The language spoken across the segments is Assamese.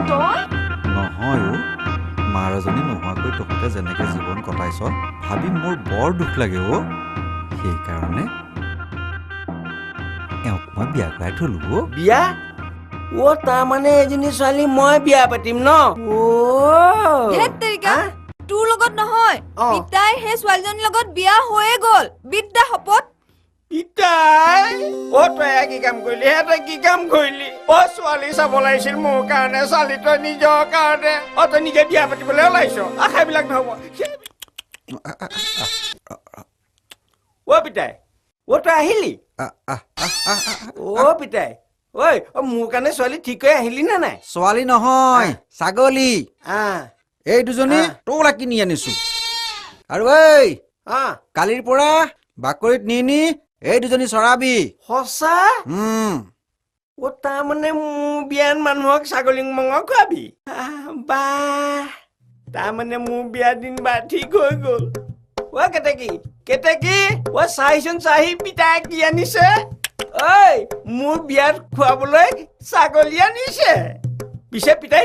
তই নহয় অ' মাৰজনী নোহোৱাকৈ তহঁতে যেনেকে জীৱন কটাইছ ভাবি মোৰ বৰ দুখ লাগে অ' সেইকাৰণে এওঁক মই বিয়া কৰাই থলো অ' বিয়া তাৰমানে এজনী ছোৱালী মই বিয়া পাতিম ন ধেৎ তেৰিকা তোৰ লগত নহয় পিতাই সেই ছোৱালীজনীৰ লগত বিয়া হৈয়ে গ'ল বিদ্যা শপত পিতাই তই কি কাম কৰিলি তই কি কাম কৰিলি ছোৱালী চাব লাগিছিল মোৰ কাৰণে ছোৱালী তই নিজৰ কাৰণে তই নিজে বিয়া পাতিবলৈ ওলাইছ আশাবিলাক নহব পিতাই তই আহিলি পিতাই মোৰ কাৰণে ছোৱালী ঠিক কৰি আহিলি নে নাই ছোৱালী নহয় ছাগলী এই দুজনী তোলা কিনি আনিছো আৰু এই কালিৰ পৰা বাকৰিত নি এই দুজনী চৰাবি সঁচা তাৰমানে মোৰ বিয়াত মানুহক ছাগলী মঙহ খুৱাবি তাৰমানে মোৰ বিয়া দিন ঠিক হৈ গ'ল কেতেকী চাহিচোন চাহি পিতাই কি আনিছে মোৰ বিয়াত খুৱাবলৈ ছাগলী আনিছে পিছে পিতাই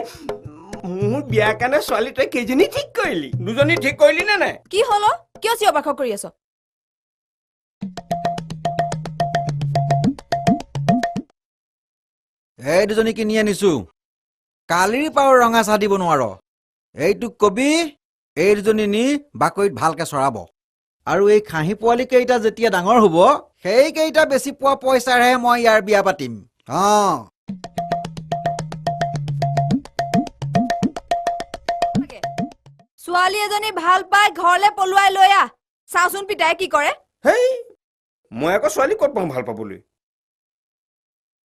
মোৰ বিয়াৰ কাৰণে ছোৱালী তই কেইজনী ঠিক কৰিলি দুজনী ঠিক কৰিলি নে নাই কি হল কিয় চিঞৰ বাখৰ কৰি আছ এই দুজনী কিনি আনিছো কালিৰ পাও ৰঙা চাহ দিব নোৱাৰ এইটোক কবি এই দুজনী নি বাকৰিত ভালকে চৰাব আৰু এই খাহী পোৱালি কেইটা যেতিয়া ডাঙৰ হব সেই কেইটা বেছি পোৱা পইচাৰেহে মই ইয়াৰ বিয়া পাতিম ছোৱালী এজনী ভাল পাই ঘৰলে পলুৱাই লৈ আহ চাওচোন পিতাই কি কৰে মই আকৌ ছোৱালী ক'ত পাওঁ ভাল পাবলৈ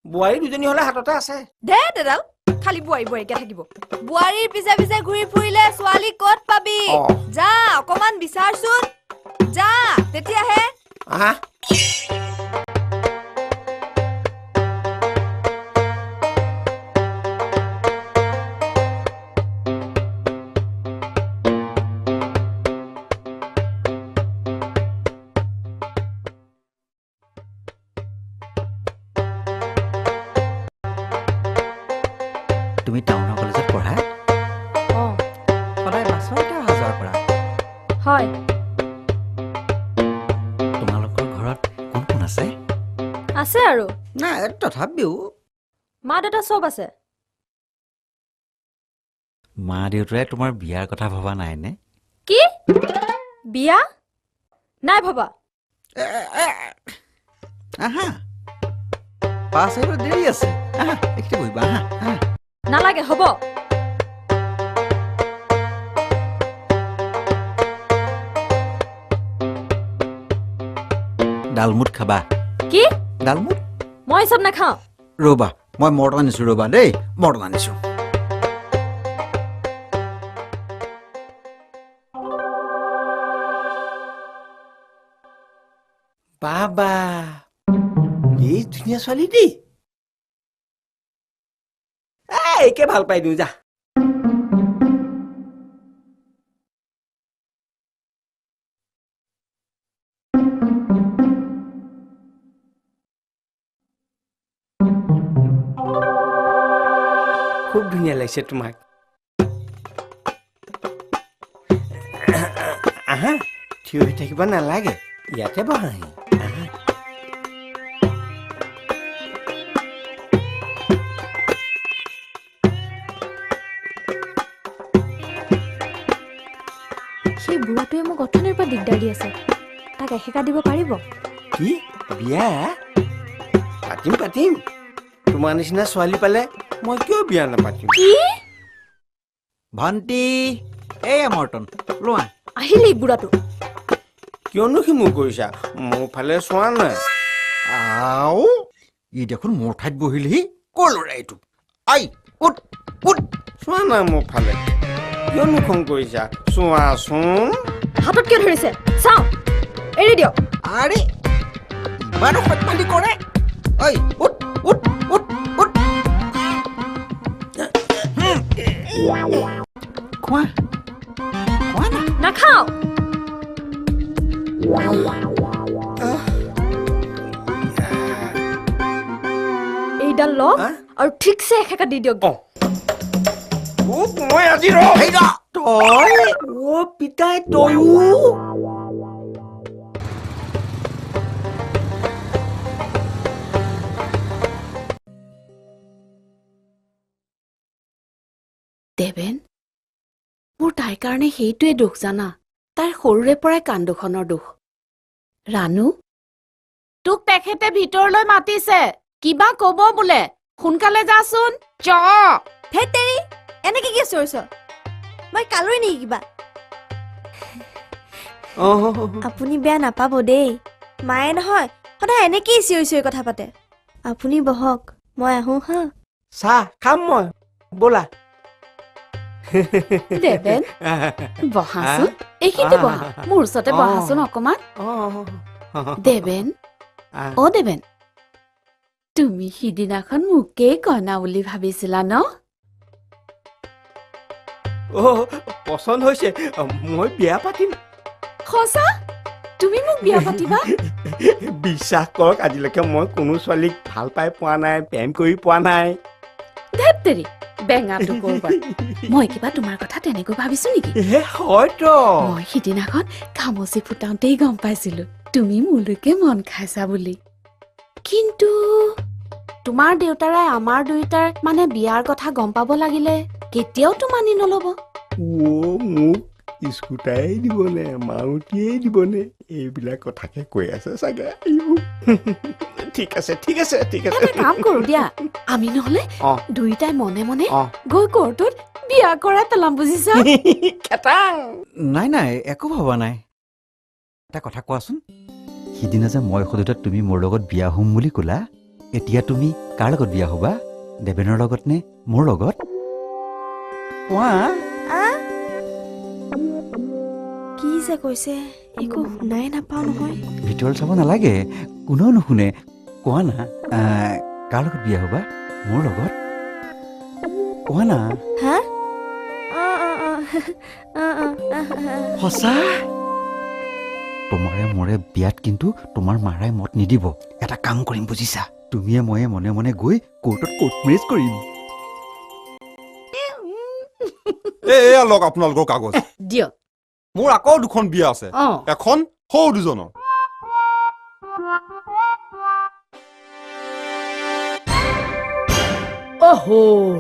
বোৱাৰী দুজনী হলে হাততে আছে দে তেডাল খালি বোৱাৰীকে থাকিব বোৱাৰীৰ পিছে পিছে ঘূৰি ফুৰিলে ছোৱালী ক'ত পাবি যা অকমান বিচাৰচোন যা তেতিয়াহে তুমি টাউনৰ কলেজত পঢ়া সদায় বাছতে অহা যোৱা কৰা হয় তোমালোকৰ ঘৰত কোন কোন আছে আছে আৰু নাই তথাপিও মা দেউতা চব আছে মা দেউতাই তোমাৰ বিয়াৰ কথা ভবা নাইনে কি বিয়া নাই ভবা আহা পাছ আহিব দেৰি আছে আহা একে বহিবা আহা নালাগে হ'ব ডালমুট খাবা কি ডালমুট মই চব নাখাওঁ ৰবা মই মৰ্টন আনিছো ৰবা দেই মৰ্টন আনিছো বাবা এই ধুনীয়া ছোৱালী দেই একে ভাল পাই দিওঁ যা খুব ধুনীয়া লাগিছে তোমাক আহা থিয় হৈ থাকিব নালাগে ইয়াতে বহাহি সেই বুঢ়াটোৱে মোক অথনিৰ পৰা দিগদাৰ দি আছে তাক এসেকা দিব পাৰিব কি বিয়া পাতিম পাতিম তোমাৰ নিচিনা ছোৱালী পালে মই কিয় বিয়া নাপাতিম কি ভণ্টি এয়া মৰ্টন লোৱা আহিলে বুঢ়াটো কিয়নো সি মোক কৰিছা মোৰ ফালে চোৱা নাই আও ই দেখোন মোৰ ঠাইত বহিলহি কৰ ল'ৰা এইটো আই উঠ উঠ চোৱা নাই মোৰ ফালে কিয়নো খং কৰিছা চোৱাচোন হাতত কিয় ধৰিছে চাওঁ এৰি দিয়ক আৰে বাৰু সৎমালি কৰে ঐ উঠ উঠ উঠ উঠ খোৱা খোৱা না নাখাওঁ এইডাল লওক আৰু ঠিকছে এসেকা দি দিয়ক মই আজি এই ৰ তই পিতাই তয়ো দেবেন মোৰ তাইৰ কাৰণে সেইটোৱে দুখ জানা তাইৰ সৰুৰে পৰাই কান্দুখনৰ দুখ ৰাণু তোক তেখেতে ভিতৰলৈ মাতিছে কিবা কব বোলে সোনকালে যাচোন ধেত তেৰি এনেকে কি চিঞৰিছ মই কালৈ নেকি কিবা আপুনি বেয়া নাপাব দেই মায়ে নহয় সদায় এনেকেই চিঞৰি চিঞৰি কথা পাতে আপুনি বহক মই আহো হা চাহ খাম মই ব'লা দেবেন বহাচোন এইখিনিতে বহা মোৰ ওচৰতে বহাচোন অকমান দেবেন অ দেবেন তুমি সিদিনাখন মোকেই কইনা বুলি ভাবিছিলা ন পচন্দ হৈছে মই বিয়া পাতিম সঁচা তুমি মোক বিয়া পাতিবা বিশ্বাস কৰক আজিলৈকে মই কোনো ছোৱালীক ভাল পাই পোৱা নাই প্ৰেম কৰি পোৱা নাই ধেত তেৰি বেঙাটো কৰবা মই কিবা তোমাৰ কথা তেনেকৈ ভাবিছো নেকি হয়তো মই সিদিনাখন খামচি ফুটাওঁতেই গম পাইছিলো তুমি মোলৈকে মন খাইছা বুলি কিন্তু তোমাৰ দেউতাৰে আমাৰ দুয়োটাৰ মানে বিয়াৰ কথা গম পাব লাগিলে কেতিয়াওতো মানি নলব মোক স্কুটাৰেই দিবনে মাৰুতিয়েই দিবনে এইবিলাক কথাকে কৈ আছে চাগে ঠিক আছে ঠিক আছে ঠিক আছে এটা কাম কৰো দিয়া আমি নহলে দুয়োটাই মনে মনে অ গৈ কোৰ্টত বিয়া কৰাই পেলাম বুজিছা খেতাং নাই নাই একো ভবা নাই এটা কথা কোৱাচোন সিদিনা যে মই সোধোতে তুমি মোৰ লগত বিয়া হ'ম বুলি ক'লা এতিয়া তুমি কাৰ লগত বিয়া হ'বা দেবেনৰ লগত নে মোৰ লগত কোৱা কি যে কৈছে একো শুনাই নাপাওঁ নহয় ভিতৰত চাব নালাগে কোনেও নুশুনে কোৱা না কাৰ লগত বিয়া হ'বা মোৰ লগত কোৱা না হা সঁচা তোমাৰে মোৰে বিয়াত কিন্তু তোমাৰ মাৰাই মত নিদিব এটা কাম কৰিম বুজিছা তুমিয়ে ময়ে মনে মনে গৈ কোৰ্টত কোৰ্ট মেৰেজ কৰিম এয়া লওক আপোনালোকৰ কাগজ দিয়ক মোৰ আকৌ দুখন বিয়া আছে এখন সৌ দুজনৰ হ'ল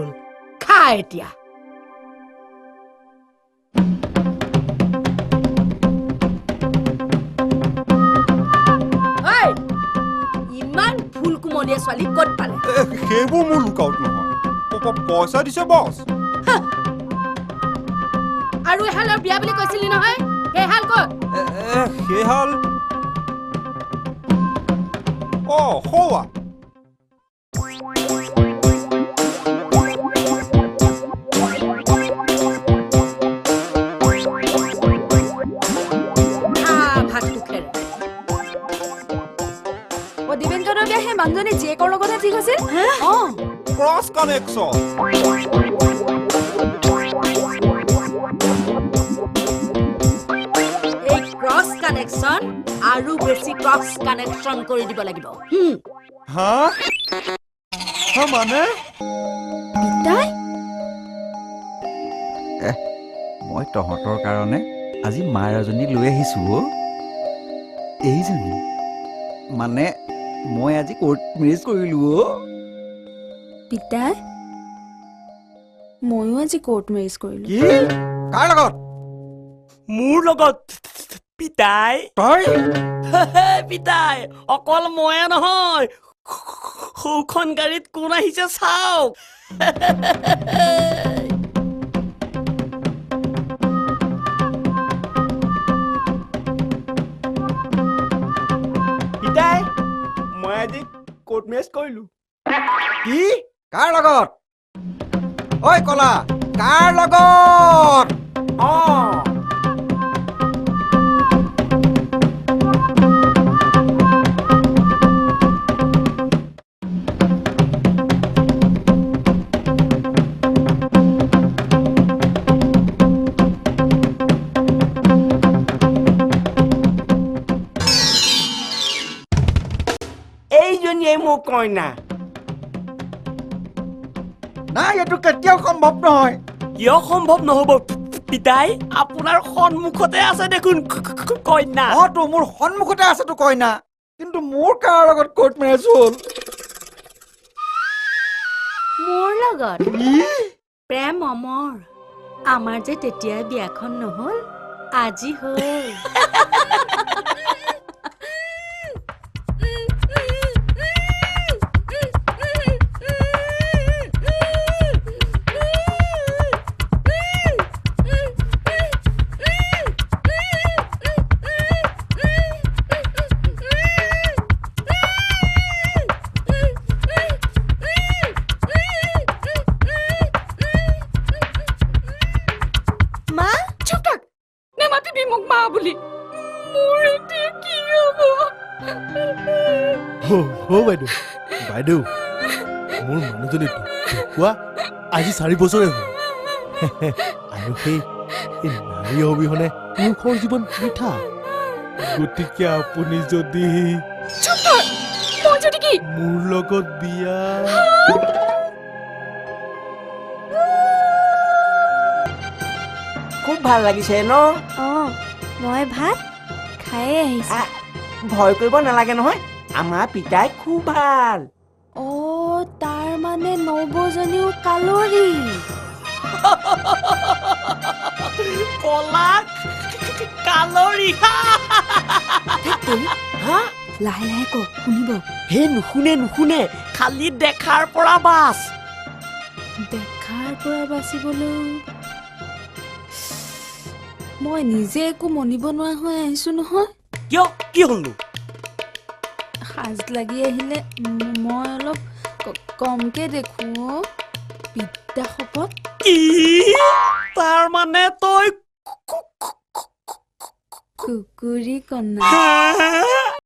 খা এতিয়া ইমান ফুল কুমলীয়া ছোৱালী ক'ত পালে সেইবোৰ মোৰ লুকআউট নহয় পইচা দিছে বছ আৰু এহালৰ বিয়া বুলি কৈছিলি নহয় সেইহাল ক'ত সেইহাল সৌৱা দিবেনজনৰ বিয়া সেই মানুহজনী জীয়েকৰ লগতহে ঠিক আছিল ক্ৰছ কানেকশ্যন এই ক্ৰছ কানেকশ্যন আৰু বেছি ক্ৰছ কানেকশ্যন কৰি দিব লাগিব হা মানে পিতাই মই তহঁতৰ কাৰণে আজি মাৰ এজনী লৈ আহিছো এইজনী মানে মই আজি কোৰ্ট মেৰেজ কৰিলো পিতাই ময়ো আজি কোৰ্ট মেৰেজ কৰিলো কি কাৰ লগত মোৰ লগত পিতাই তই পিতাই অকল ময়ে নহয় সৌখন গাড়ীত কোন আহিছে চাওক পিতাই মই আজি কোৰ্ট মেৰেজ কৰিলো কি কাৰ লগত ঐ কলা কাৰ লগত এইজনীয়ে মোৰ কইনা নাই এইটো কেতিয়াও সম্ভৱ নহয় কিয় সম্ভৱ নহ'ব পিতাই আপোনাৰ সন্মুখতে আছে দেখোন কন্যা তো মোৰ সন্মুখতে আছে তো কইনা কিন্তু মোৰ কাৰ লগত কোৰ্ট মেৰেজ হ'ল মোৰ লগত প্ৰেম অমৰ আমাৰ যে তেতিয়াই বিয়াখন নহল আজি হ'ল মা চুপ থাক নেমাতিবি মোক মা বুলি মোৰ এতিয়া কি হ'ব বাইদেউ বাইদেউ মোৰ মানুহজনী ঢুকুৱা আজি 4 বছৰে হ'ল আৰু সেই নাৰী অবিহনে পুৰুষৰ জীৱন মিঠা গতিকে আপুনি যদি চুপ থাক মই যদি কি মোৰ লগত বিয়া খুব ভাল লাগিছে ন মই ভাত খায়ে আহিছো ভয় কৰিব নালাগে নহয় আমাৰ পিতাই খুব ভাল তাৰ মানে নবজনীও কালৰি কলা কালৰি হা লাহে লাহে ক শুনিব হে নুশুনে খালি দেখাৰ পৰা বাছ দেখাৰ পৰা বাচিবলৈ মই নিজে একো মনিব নোৱাৰা হৈ আহিছো নহয় কিয় কি হ'লনো সাজ লাগি আহিলে মই অলপ কমকে দেখো বিদ্যা শপত কি তাৰ মানে তই কুকুৰী কন্যা